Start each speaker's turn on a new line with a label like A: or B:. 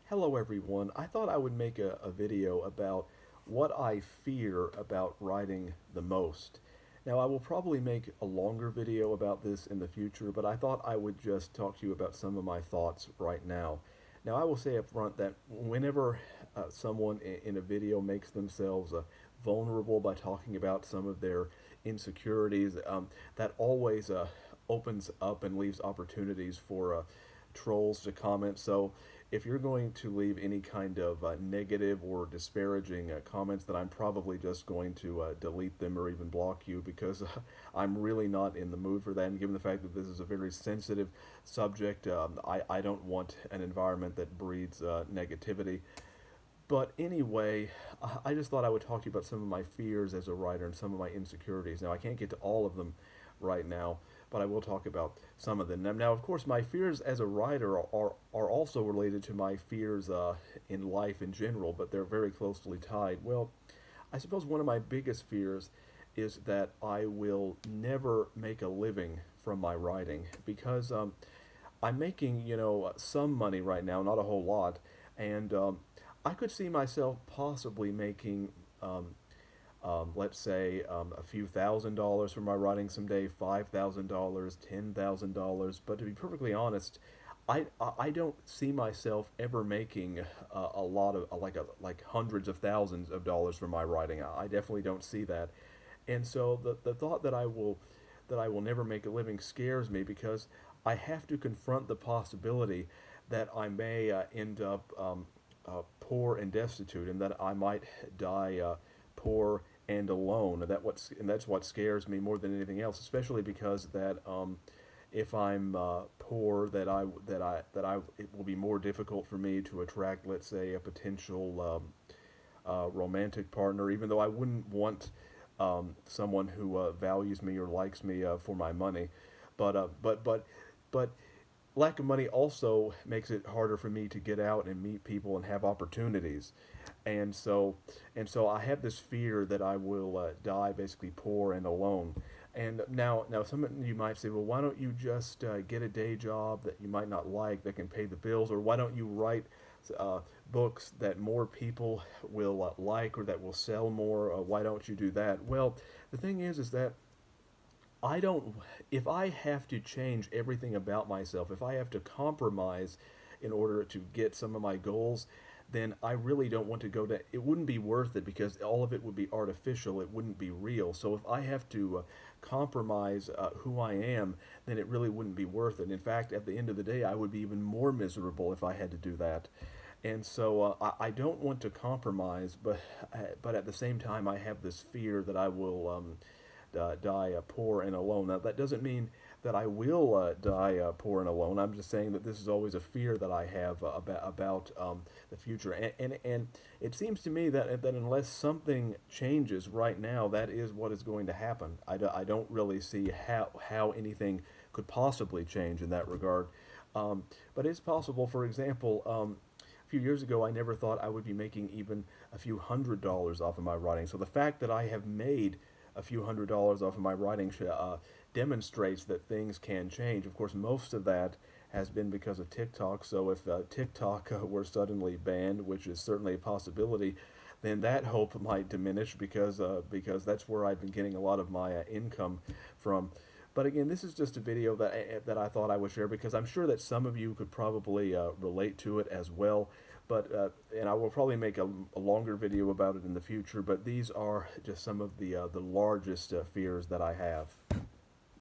A: Hello everyone. I thought I would make a video about what I fear about writing the most. Now I will probably make a longer video about this in the future, but I thought I would just talk to you about some of my thoughts right now. Now I will say up front that whenever someone in a video makes themselves vulnerable by talking about some of their insecurities, that always opens up and leaves opportunities for trolls to comment. So if you're going to leave any kind of negative or disparaging comments, then I'm probably just going to delete them or even block you because I'm really not in the mood for that. And given the fact that this is a very sensitive subject, I don't want an environment that breeds negativity. But anyway, I just thought I would talk to you about some of my fears as a writer and some of my insecurities. Now, I can't get to all of them right now, but I will talk about some of them. Now, of course, my fears as a writer are also related to my fears in life in general, but they're very closely tied. Well, I suppose one of my biggest fears is that I will never make a living from my writing because I'm making, some money right now, not a whole lot, and I could see myself possibly making, let's say, a few $1,000s for my writing someday, $5,000, $10,000. But to be perfectly honest, I don't see myself ever making a lot of like hundreds of thousands of dollars for my writing. I definitely don't see that, and so the thought that I will never make a living scares me because I have to confront the possibility that I may end up poor and destitute, and that I might die poor and alone. And that's what scares me more than anything else, especially because that if I'm poor, that I it will be more difficult for me to attract, let's say, a potential romantic partner, even though I wouldn't want someone who values me or likes me for my money. But but lack of money also makes it harder for me to get out and meet people and have opportunities. And so I have this fear that I will die basically poor and alone. And now some of you might say, well, why don't you just get a day job that you might not like that can pay the bills, or why don't you write uh, books that more people will like or that will sell more? Why don't you do that? Well, the thing is that I don't, if I have to change everything about myself, if I have to compromise in order to get some of my goals, then I really don't want to go to, it wouldn't be worth it because all of it would be artificial. It wouldn't be real. So if I have to compromise who I am, then it really wouldn't be worth it. In fact, at the end of the day, I would be even more miserable if I had to do that. And so I don't want to compromise, but at the same time, I have this fear that I will die poor and alone. Now, that doesn't mean that I will die poor and alone. I'm just saying that this is always a fear that I have about the future. And it seems to me that unless something changes right now, that is what is going to happen. I don't really see how anything could possibly change in that regard. But it's possible, for example, a few years ago, I never thought I would be making even a few $100s off of my writing. So the fact that I have made a few $100s off of my writing demonstrates that things can change. Of course, most of that has been because of TikTok. So if TikTok were suddenly banned, which is certainly a possibility, then that hope might diminish because that's where I've been getting a lot of my income from. But again, this is just a video that I thought I would share because I'm sure that some of you could probably relate to it as well. But and I will probably make a longer video about it in the future. But these are just some of the largest fears that I have.